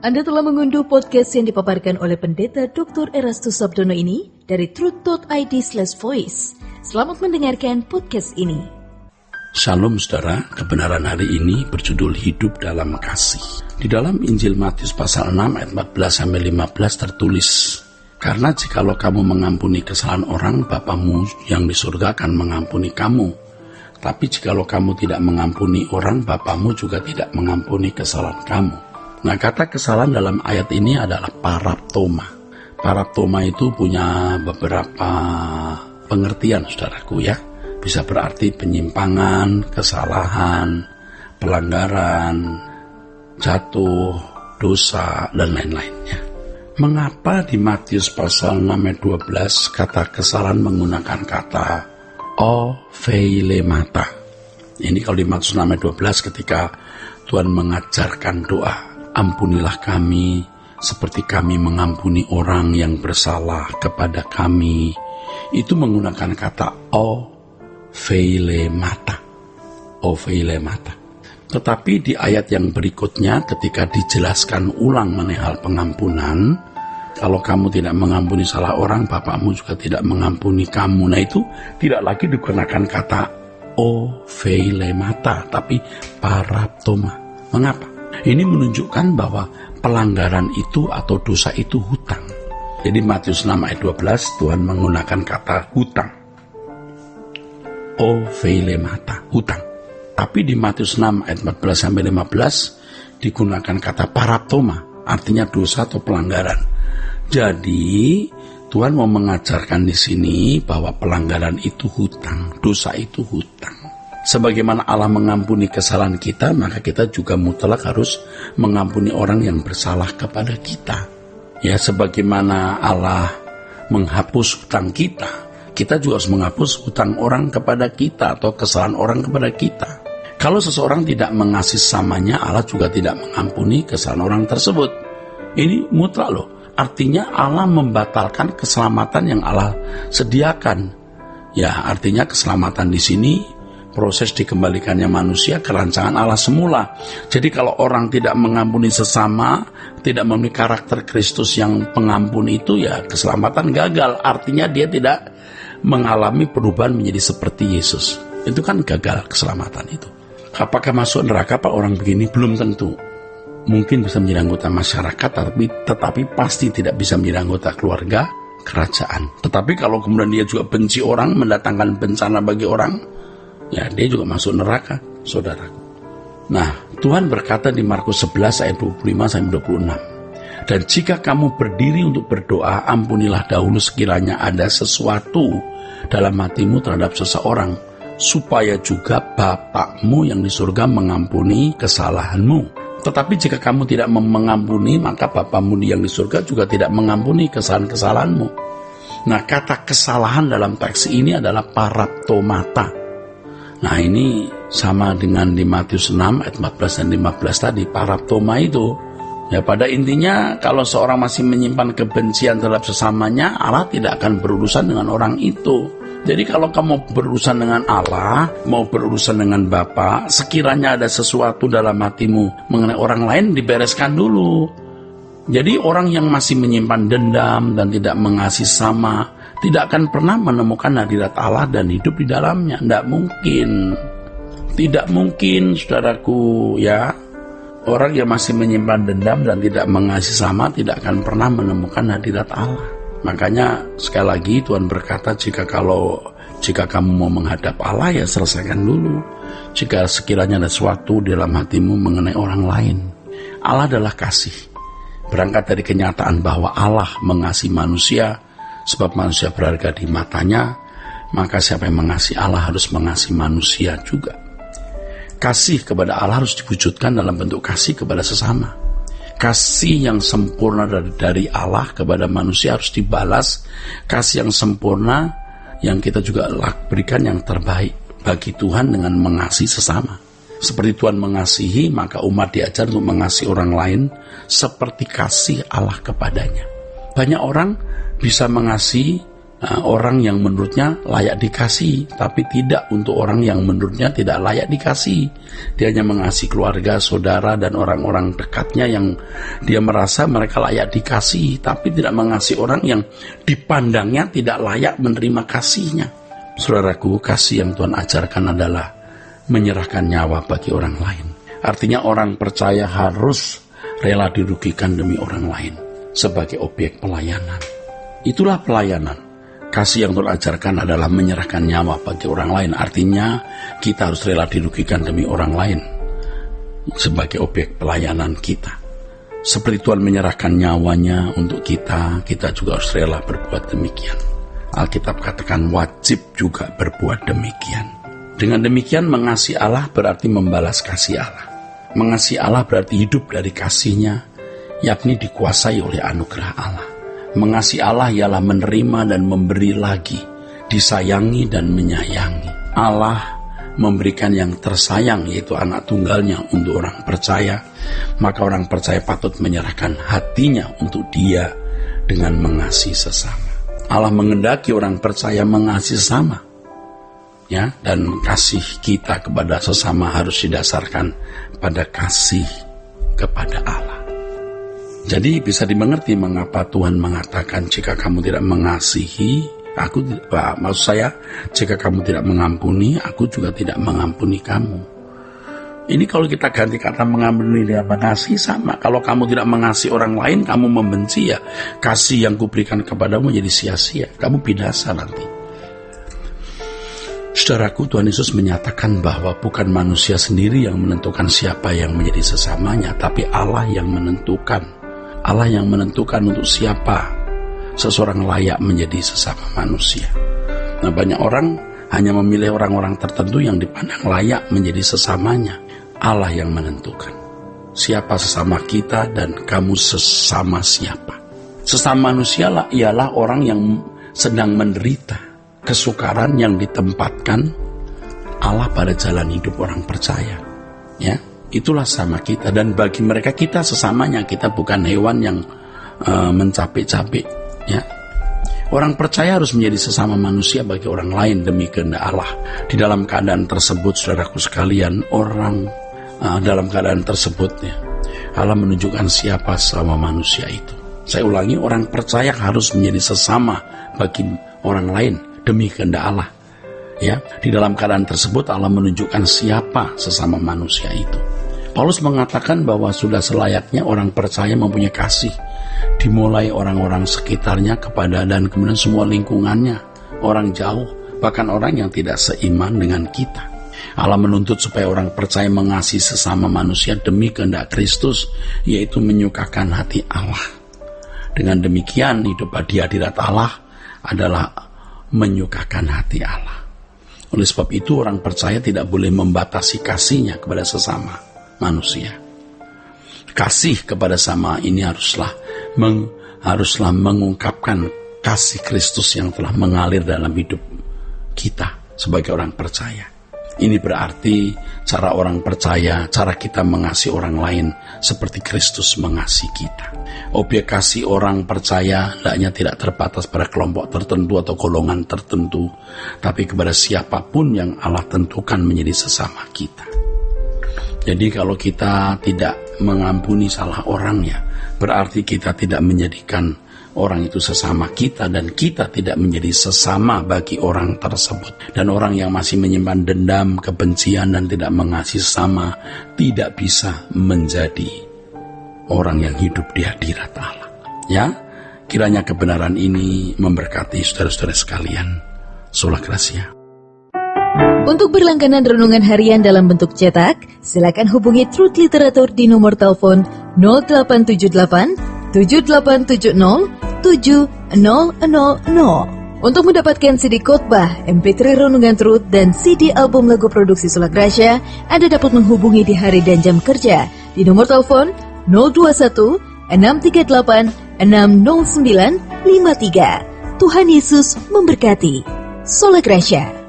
Anda telah mengunduh podcast yang dipaparkan oleh Pendeta Dr. Erastus Sabdono ini dari truth.id/voice. Selamat mendengarkan podcast ini. Shalom saudara, kebenaran hari ini berjudul Hidup dalam Kasih. Di dalam Injil Matius pasal 6 ayat 14-15 tertulis, "Karena jikalau kamu mengampuni kesalahan orang, Bapamu yang di surga akan mengampuni kamu. Tapi jikalau kamu tidak mengampuni orang, Bapamu juga tidak mengampuni kesalahan kamu." Nah, kata kesalahan dalam ayat ini adalah paraptoma. Paraptoma itu punya beberapa pengertian, saudaraku ya. Bisa berarti penyimpangan, kesalahan, pelanggaran, jatuh, dosa, dan lain-lainnya. Mengapa di Matius pasal 6 ayat 12 kata kesalahan menggunakan kata opheilema? Ini kalau di Matius 6 ayat 12 ketika Tuhan mengajarkan doa, "Ampunilah kami seperti kami mengampuni orang yang bersalah kepada kami." Itu menggunakan kata opheilema. Tetapi di ayat yang berikutnya ketika dijelaskan ulang mengenai hal pengampunan, kalau kamu tidak mengampuni salah orang, Bapakmu juga tidak mengampuni kamu. Nah, itu tidak lagi digunakan kata opheilema, tapi paraptoma. Mengapa? Ini menunjukkan bahwa pelanggaran itu atau dosa itu hutang. Jadi Matius 6 ayat 12 Tuhan menggunakan kata hutang. Opheilema, hutang. Tapi di Matius 6 ayat 14-15 digunakan kata paraptoma, artinya dosa atau pelanggaran. Jadi Tuhan mau mengajarkan di sini bahwa pelanggaran itu hutang, dosa itu hutang. Sebagaimana Allah mengampuni kesalahan kita, maka kita juga mutlak harus mengampuni orang yang bersalah kepada kita. Ya, sebagaimana Allah menghapus hutang kita, kita juga harus menghapus hutang orang kepada kita atau kesalahan orang kepada kita. Kalau seseorang tidak mengasihi samanya, Allah juga tidak mengampuni kesalahan orang tersebut. Ini mutlak loh. Artinya Allah membatalkan keselamatan yang Allah sediakan. Ya, artinya keselamatan di sini proses dikembalikannya manusia ke rancangan Allah semula. Jadi kalau orang tidak mengampuni sesama, tidak memiliki karakter Kristus yang pengampun itu, ya keselamatan gagal. Artinya dia tidak mengalami perubahan menjadi seperti Yesus. Itu kan gagal keselamatan itu. Apakah masuk neraka Pak orang begini? Belum tentu. Mungkin bisa menjadi anggota masyarakat, tetapi pasti tidak bisa menjadi anggota keluarga kerajaan. Tetapi kalau kemudian dia juga benci orang, mendatangkan bencana bagi orang, ya dia juga masuk neraka, saudaraku. Nah, Tuhan berkata di Markus 11 ayat 25-26, "Dan jika kamu berdiri untuk berdoa, ampunilah dahulu sekiranya ada sesuatu dalam hatimu terhadap seseorang, supaya juga Bapakmu yang di surga mengampuni kesalahanmu. Tetapi jika kamu tidak mengampuni, maka Bapakmu yang di surga juga tidak mengampuni kesalahan-kesalahanmu." Nah, kata kesalahan dalam teks ini adalah paraptomata. Nah, ini sama dengan di Matius 6 ayat 14 dan 15 tadi, paraptoma itu. Ya, pada intinya kalau seorang masih menyimpan kebencian terhadap sesamanya, Allah tidak akan berurusan dengan orang itu. Jadi kalau kamu berurusan dengan Allah, mau berurusan dengan Bapa, sekiranya ada sesuatu dalam hatimu mengenai orang lain, dibereskan dulu. Jadi orang yang masih menyimpan dendam dan tidak mengasihi sama, tidak akan pernah menemukan hadirat Allah dan hidup di dalamnya. Tidak mungkin. Tidak mungkin, saudaraku, ya. Orang yang masih menyimpan dendam dan tidak mengasihi sama tidak akan pernah menemukan hadirat Allah. Makanya sekali lagi Tuhan berkata, jika kamu mau menghadap Allah, ya selesaikan dulu. Jika sekiranya ada sesuatu dalam hatimu mengenai orang lain. Allah adalah kasih. Berangkat dari kenyataan bahwa Allah mengasihi manusia, sebab manusia berharga di matanya, maka siapa yang mengasihi Allah harus mengasihi manusia juga. Kasih kepada Allah harus diwujudkan dalam bentuk kasih kepada sesama. Kasih yang sempurna dari Allah kepada manusia harus dibalas. Kasih yang sempurna yang kita juga berikan yang terbaik bagi Tuhan dengan mengasihi sesama. Seperti Tuhan mengasihi, maka umat diajar untuk mengasihi orang lain seperti kasih Allah kepadanya. Banyak orang bisa mengasihi orang yang menurutnya layak dikasih, tapi tidak untuk orang yang menurutnya tidak layak dikasih. Dia hanya mengasihi keluarga, saudara, dan orang-orang dekatnya yang dia merasa mereka layak dikasih, tapi tidak mengasihi orang yang dipandangnya tidak layak menerima kasihnya. Saudaraku, kasih yang Tuhan ajarkan adalah menyerahkan nyawa bagi orang lain. Artinya orang percaya harus rela dirugikan demi orang lain sebagai objek pelayanan. Itulah pelayanan. Kasih yang Tuhan ajarkan adalah menyerahkan nyawa bagi orang lain. Artinya kita harus rela dirugikan demi orang lain sebagai objek pelayanan kita. Seperti Tuhan menyerahkan nyawanya untuk kita, kita juga harus rela berbuat demikian. Alkitab katakan wajib juga berbuat demikian. Dengan demikian mengasihi Allah berarti membalas kasih Allah. Mengasihi Allah berarti hidup dari kasih-Nya, yakni dikuasai oleh anugerah Allah. Mengasihi Allah ialah menerima dan memberi lagi, disayangi dan menyayangi. Allah memberikan yang tersayang, yaitu anak tunggalnya untuk orang percaya. Maka orang percaya patut menyerahkan hatinya untuk Dia dengan mengasihi sesama. Allah menghendaki orang percaya mengasihi sesama, ya, dan kasih kita kepada sesama harus didasarkan pada kasih kepada Allah. Jadi bisa dimengerti mengapa Tuhan mengatakan jika kamu tidak mengasihi, maksud saya jika kamu tidak mengampuni, aku juga tidak mengampuni kamu. Ini kalau kita ganti kata mengampuni dan mengasihi sama. Kalau kamu tidak mengasihi orang lain, kamu membenci, ya kasih yang kuberikan kepadamu jadi sia-sia. Kamu binasa nanti. Saudaraku, Tuhan Yesus menyatakan bahwa bukan manusia sendiri yang menentukan siapa yang menjadi sesamanya, tapi Allah yang menentukan. Allah yang menentukan untuk siapa seseorang layak menjadi sesama manusia. Nah, banyak orang hanya memilih orang-orang tertentu yang dipandang layak menjadi sesamanya. Allah yang menentukan siapa sesama kita dan kamu sesama siapa. Sesama manusia ialah orang yang sedang menderita kesukaran yang ditempatkan Allah pada jalan hidup orang percaya. Ya. Itulah sama kita, dan bagi mereka kita sesamanya, kita bukan hewan yang mencapek-capek, ya. Orang percaya harus menjadi sesama manusia bagi orang lain demi kehendak Allah. Di dalam keadaan tersebut, saudaraku sekalian, dalam keadaan tersebut, ya, Allah menunjukkan siapa sesama manusia itu. Saya ulangi, orang percaya harus menjadi sesama bagi orang lain demi kehendak Allah. Ya, di dalam keadaan tersebut Allah menunjukkan siapa sesama manusia itu. Paulus mengatakan bahwa sudah selayaknya orang percaya mempunyai kasih, dimulai orang-orang sekitarnya kepada dan kemudian semua lingkungannya, orang jauh, bahkan orang yang tidak seiman dengan kita. Allah menuntut supaya orang percaya mengasihi sesama manusia demi kehendak Kristus, yaitu menyukakan hati Allah. Dengan demikian hidup di hadirat Allah adalah menyukakan hati Allah. Oleh sebab itu orang percaya tidak boleh membatasi kasihnya kepada sesama manusia. Kasih kepada sama ini haruslah mengungkapkan kasih Kristus yang telah mengalir dalam hidup kita sebagai orang percaya. Ini berarti cara orang percaya, cara kita mengasihi orang lain seperti Kristus mengasihi kita. Objek kasih orang percaya hendaknya tidak terbatas pada kelompok tertentu atau golongan tertentu, tapi kepada siapapun yang Allah tentukan menjadi sesama kita. Jadi kalau kita tidak mengampuni salah orang, ya berarti kita tidak menjadikan orang itu sesama kita, dan kita tidak menjadi sesama bagi orang tersebut. Dan orang yang masih menyimpan dendam, kebencian, dan tidak mengasihi sesama tidak bisa menjadi orang yang hidup di hadirat Allah. Ya, kiranya kebenaran ini memberkati saudara-saudara sekalian. Sola Gracia. Untuk berlangganan renungan harian dalam bentuk cetak, silakan hubungi Truth Literatur di nomor telepon 0878 7870 7000. Untuk mendapatkan CD khotbah, MP3 renungan Truth, dan CD album lagu produksi Sola Gracia, Anda dapat menghubungi di hari dan jam kerja di nomor telepon 021 638 60953. Tuhan Yesus memberkati. Sola Gracia.